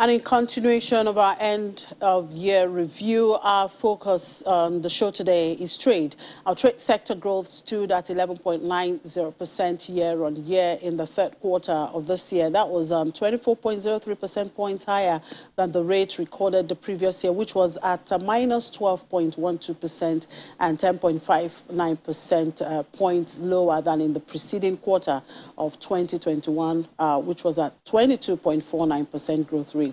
And in continuation of our end-of-year review, our focus on the show today is trade. Our trade sector growth stood at 11.90% year-on-year in the third quarter of this year. That was 24.03% points higher than the rate recorded the previous year, which was at minus 12.12% and 10.59% points lower than in the preceding quarter of 2021, which was at 22.49% growth rate.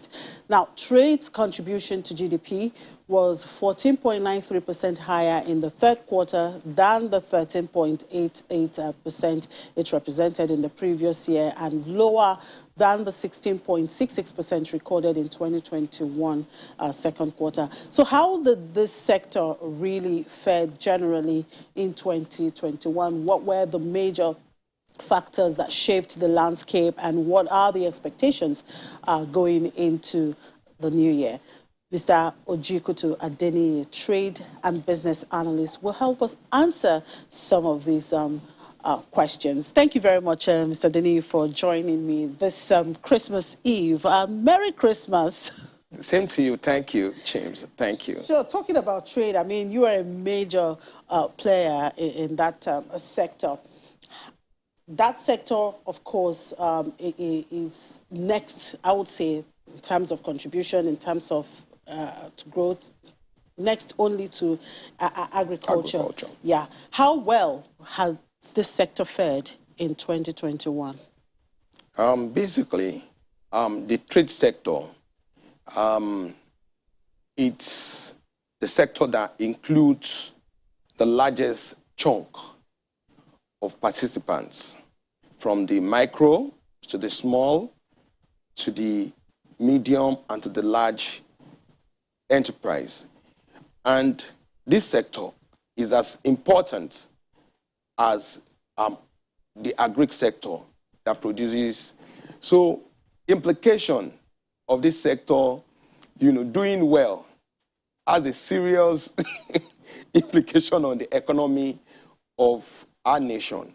Now, trade's contribution to GDP was 14.93% higher in the third quarter than the 13.88% it represented in the previous year, and lower than the 16.66% recorded in 2021 second quarter. So how did this sector really fare generally in 2021? What were the major factors that shaped the landscape, and what are the expectations going into the new year? Mr. Ojikutu Adeni, trade and business analyst, will help us answer some of these questions. Thank you very much, Mr. Adeni, for joining me this Christmas Eve. Merry Christmas. Same to you. Thank you, James. Thank you. Sure. Talking about trade, I mean, you are a major player in that sector. That sector, of course, is next, I would say, in terms of contribution, in terms of to growth, next only to agriculture. Yeah. How well has this sector fared in 2021? Basically, the trade sector, it's the sector that includes the largest chunk of participants, from the micro to the small to the medium and to the large enterprise. And this sector is as important as the agri sector that produces. So implication of this sector, doing well has a serious implication on the economy of our nation.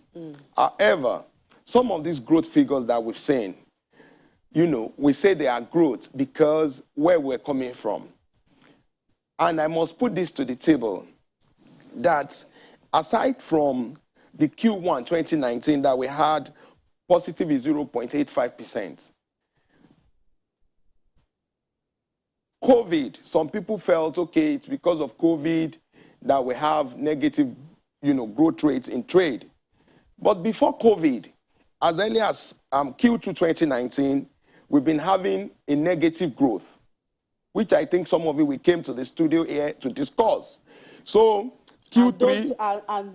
However, some of these growth figures that we've seen, we say they are growth because where we're coming from. And I must put this to the table, that aside from the Q1 2019 that we had positive 0.85%, COVID, some people felt, okay, it's because of COVID that we have negative growth rates in trade. But before COVID, as early as Q2 2019, we've been having a negative growth, which I think some of you, we came to the studio here to discuss. So Q3...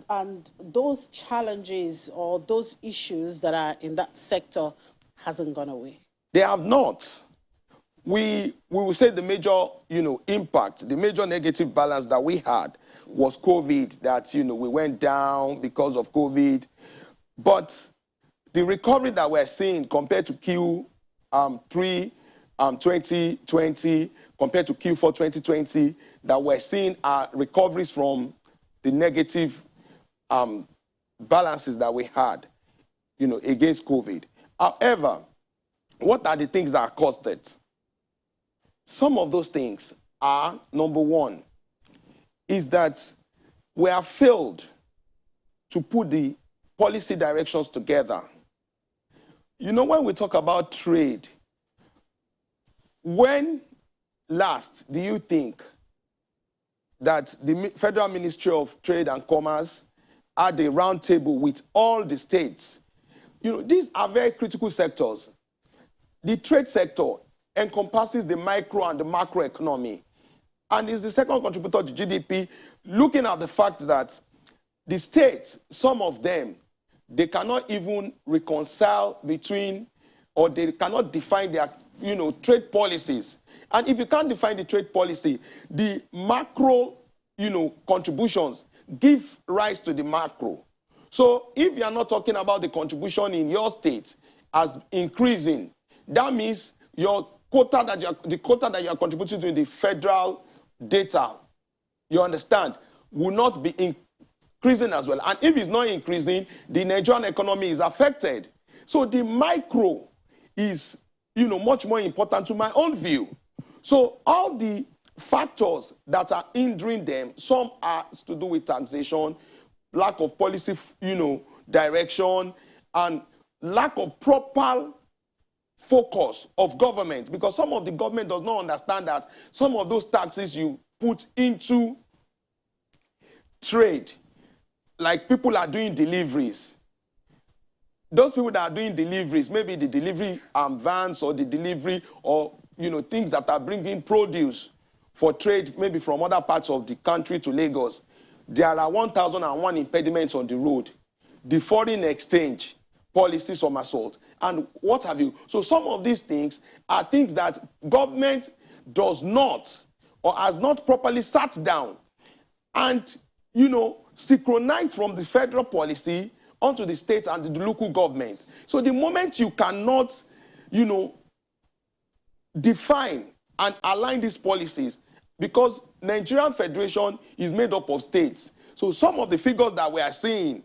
And those challenges or those issues that are in that sector hasn't gone away? They have not. We will say the major, impact, the major negative balance that we had was COVID, that, we went down because of COVID. But the recovery that we're seeing compared to Q3 2020, compared to Q4 2020, that we're seeing are recoveries from the negative balances that we had, against COVID. However, what are the things that caused it? Some of those things are, number one, is that we have failed to put the policy directions together. When we talk about trade, when last do you think that the Federal Ministry of Trade and Commerce had a roundtable with all the states? These are very critical sectors. The trade sector encompasses the micro and the macro economy, and is the second contributor to GDP, looking at the fact that the states, some of them, they cannot even reconcile between, or they cannot define their, trade policies. And if you can't define the trade policy, the macro, contributions give rise to the macro. So if you are not talking about the contribution in your state as increasing, that means your quota the quota that you are contributing to the federal data, you understand, will not be increasing as well. And if it's not increasing, the Nigerian economy is affected. So the micro is much more important to my own view. So all the factors that are hindering them, some are to do with taxation, lack of policy, direction, and lack of proper focus of government, because some of the government does not understand that some of those taxes you put into trade, like people are doing deliveries. Those people that are doing deliveries, maybe the delivery vans or the delivery or things that are bringing produce for trade, maybe from other parts of the country to Lagos, there are 1,001 impediments on the road. The foreign exchange policy somersault and what have you. So some of these things are things that government does not or has not properly sat down and synchronize from the federal policy onto the state and the local government. So the moment you cannot define and align these policies, because Nigerian Federation is made up of states. So some of the figures that we are seeing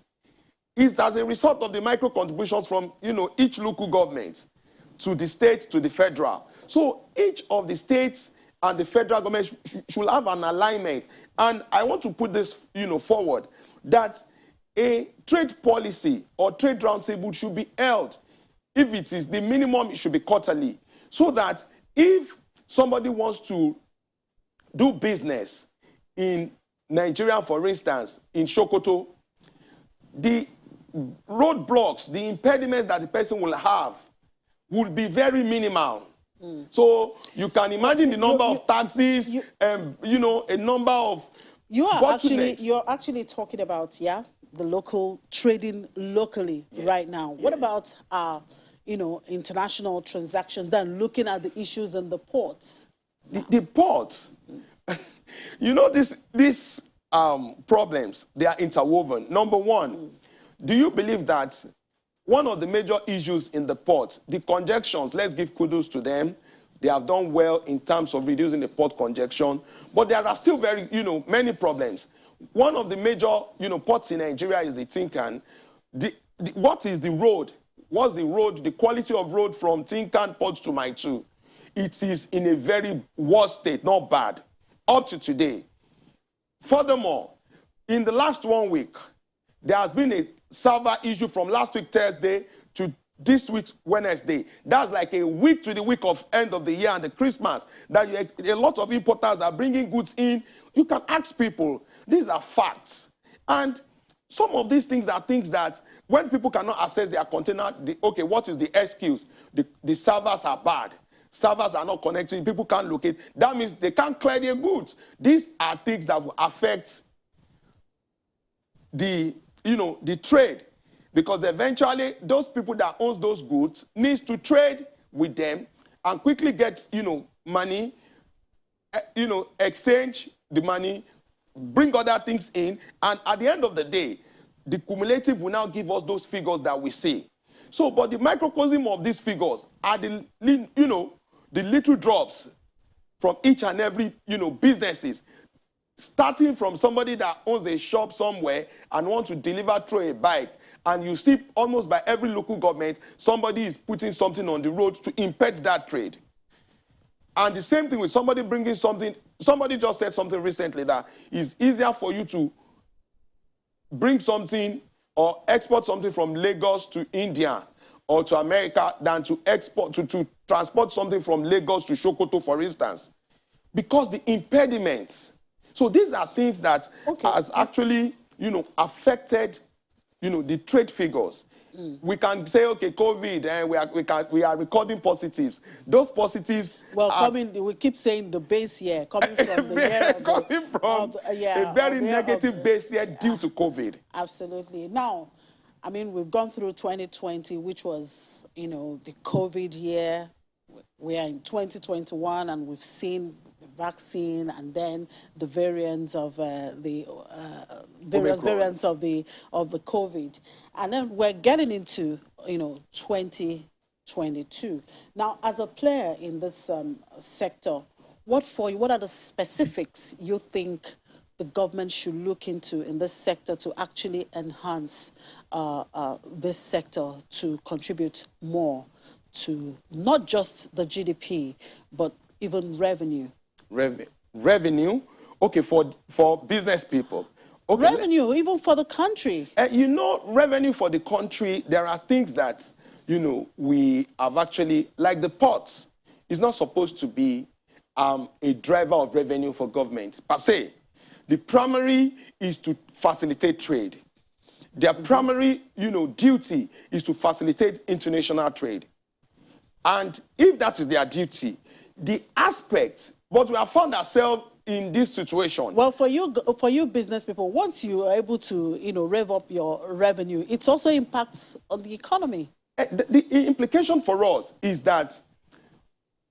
is as a result of the micro contributions from each local government to the state to the federal. So each of the states and the federal government should have an alignment. And I want to put this forward, that a trade policy or trade roundtable should be held. If it is the minimum, it should be quarterly, so that if somebody wants to do business in Nigeria, for instance, in Sokoto, the roadblocks, the impediments that the person will have will be very minimal. So you can imagine the number of taxis, a number of you're actually talking about the local trading locally right now. What about international transactions? Then looking at the issues in the ports. The ports, these problems, they are interwoven. Number one, do you believe that one of the major issues in the port, the congestions, let's give kudos to them. They have done well in terms of reducing the port congestion, but there are still very, many problems. One of the major, ports in Nigeria is the Tinkan. What is the road? What's the road, the quality of road from Tinkan Port to Mile 2? It is in a very worse state, not bad, up to today. Furthermore, in the last 1 week, there has been a server issue from last week Thursday to this week Wednesday. That's like a week to the week of end of the year and the Christmas, that a lot of importers are bringing goods in. You can ask people. These are facts. And some of these things are things that when people cannot access their container, okay, what is the excuse? The servers are bad. Servers are not connecting. People can't locate. That means they can't clear their goods. These are things that will affect the trade, because eventually those people that owns those goods needs to trade with them and quickly get money, exchange the money, bring other things in, and at the end of the day, the cumulative will now give us those figures that we see. So, but the microcosm of these figures are the little drops from each and every businesses. Starting from somebody that owns a shop somewhere and wants to deliver through a bike, and you see almost by every local government, somebody is putting something on the road to impede that trade. And the same thing with somebody bringing something. Somebody just said something recently that it's easier for you to bring something or export something from Lagos to India or to America than to transport something from Lagos to Sokoto, for instance, because the impediments. So these are things that has actually, affected, the trade figures. We can say, okay, COVID, and we are recording positives. Those positives. Well, we keep saying the base year coming from the year a very negative base year due to COVID. Absolutely. Now, I mean, we've gone through 2020, which was, the COVID year. We are in 2021, and we've seen vaccine and then the variants of the various variants of the COVID, and then we're getting into 2022 now. As a player in this sector, what are the specifics you think the government should look into in this sector to actually enhance this sector to contribute more to not just the GDP, but even revenue? Revenue, okay, for business people. Okay, revenue, even for the country. You know, revenue for the country, there are things that, you know, we have actually, like the ports, is not supposed to be a driver of revenue for government, per se. The primary is to facilitate trade. Their primary, you know, duty is to facilitate international trade. And if that is their duty, the aspects, but we have found ourselves in this situation. Well, for you business people, once you are able to, you know, rev up your revenue, it also impacts on the economy. The implication for us is that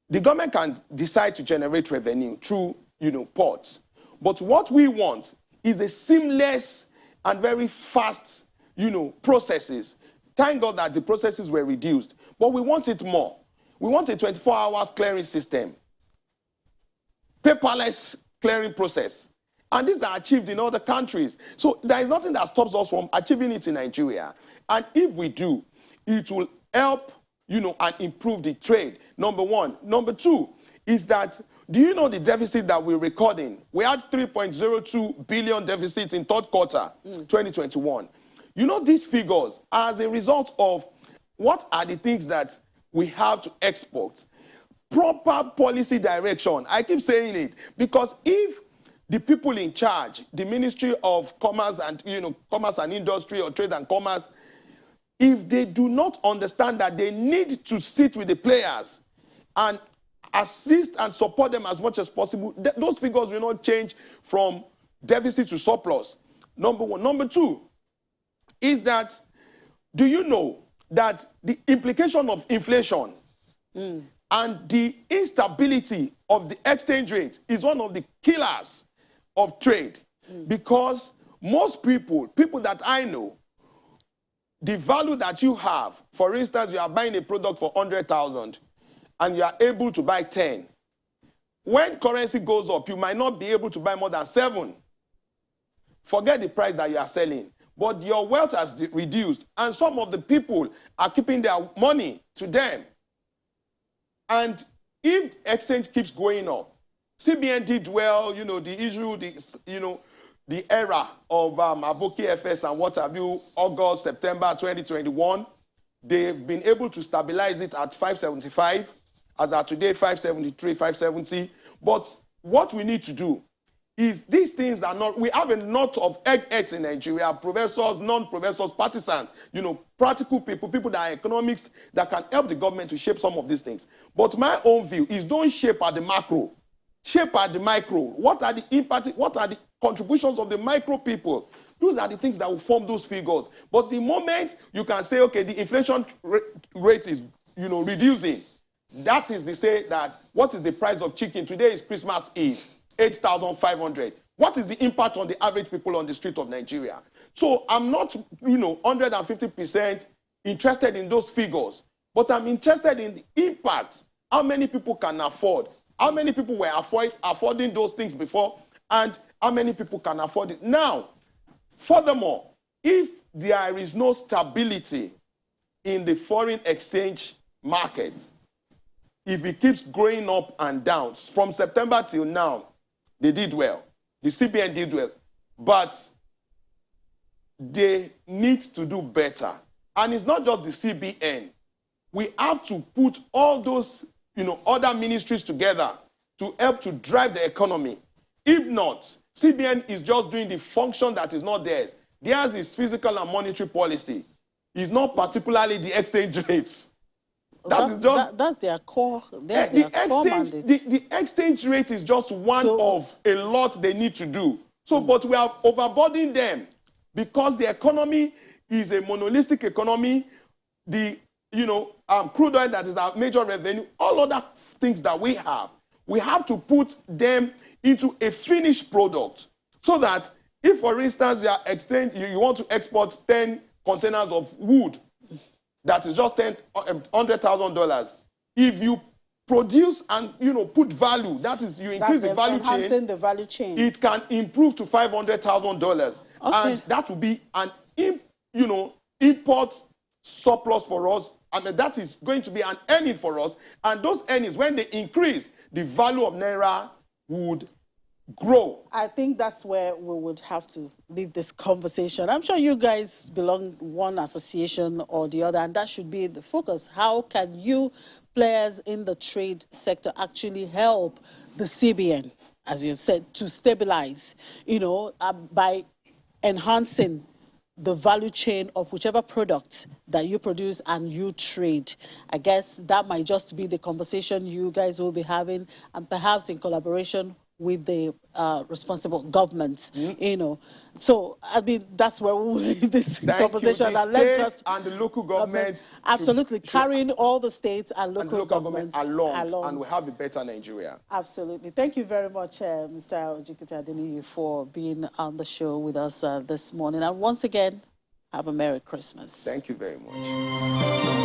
the government can decide to generate revenue through, you know, ports. But what we want is a seamless and very fast, you know, processes. Thank God that the processes were reduced, but we want it more. We want a 24 hours clearing system, paperless clearing process. And these are achieved in other countries. So there is nothing that stops us from achieving it in Nigeria. And if we do, it will help, you know, and improve the trade, number one. Number two is that, do you know the deficit that we're recording? We had 3.02 billion deficit in third quarter, 2021. You know, these figures, as a result of what are the things that we have to export? Proper policy direction. I keep saying it because if the people in charge, the Ministry of Commerce and, you know, Commerce and Industry or Trade and Commerce, if they do not understand that they need to sit with the players and assist and support them as much as possible, those figures will not change from deficit to surplus. Number one. Number two is that, do you know that the implication of inflation and the instability of the exchange rate is one of the killers of trade? Because most people that I know, the value that you have, for instance, you are buying a product for 100,000 and you are able to buy 10. When currency goes up, you might not be able to buy more than 7. Forget the price that you are selling. But your wealth has reduced, and some of the people are keeping their money to them. And if exchange keeps going up, CBN did well, you know, the issue, the era of Aboki FS and what have you, August, September 2021, they've been able to stabilize it at 575, as at today, 573, 570. But what we need to do is these things are not, we have a lot of eggheads in Nigeria, professors, non-professors, partisans, you know, practical people, people that are economics, that can help the government to shape some of these things. But my own view is don't shape at the macro, shape at the micro. What are the impact, what are the contributions of the micro people? Those are the things that will form those figures. But the moment you can say, okay, the inflation rate is, you know, reducing, that is to say that what is the price of chicken? Today is Christmas Eve. 8,500. What is the impact on the average people on the street of Nigeria? So I'm not, you know, 150% interested in those figures, but I'm interested in the impact. How many people can afford? How many people were affording those things before? And how many people can afford it now? Furthermore, if there is no stability in the foreign exchange market, if it keeps growing up and down, from September till now, they did well. The CBN did well. But they need to do better. And it's not just the CBN. We have to put all those, you know, other ministries together to help to drive the economy. If not, CBN is just doing the function that is not theirs. Theirs is fiscal and monetary policy. It's not particularly the exchange rates. That's their core. That's their core mandate. The exchange rate is just one of a lot they need to do. So, but we are overburdening them because the economy is a monolithic economy. The, you know, crude oil that is our major revenue, all other things that we have to put them into a finished product so that if, for instance, you want to export 10 containers of wood, that is just $100,000. If you produce and, you know, put value, that is, you increase the value chain. Enhancing the value chain. It can improve to $500,000, and that will be an, you know, import surplus for us I mean, that is going to be an earning for us. And those earnings, when they increase, the value of Naira would grow. I think that's where we would have to leave this conversation. I'm sure you guys belong one association or the other, and that should be the focus. How can you players in the trade sector actually help the CBN, as you've said, to stabilize, by enhancing the value chain of whichever product that you produce and you trade? I guess that might just be the conversation you guys will be having, and perhaps in collaboration with the responsible governments, So, I mean, that's where we will leave this conversation. The and let's just and the local government absolutely carrying all the states and local government along, and we have a better Nigeria. Absolutely. Thank you very much, Mr. Ojikita Adeniyi, for being on the show with us this morning. And once again, have a Merry Christmas. Thank you very much.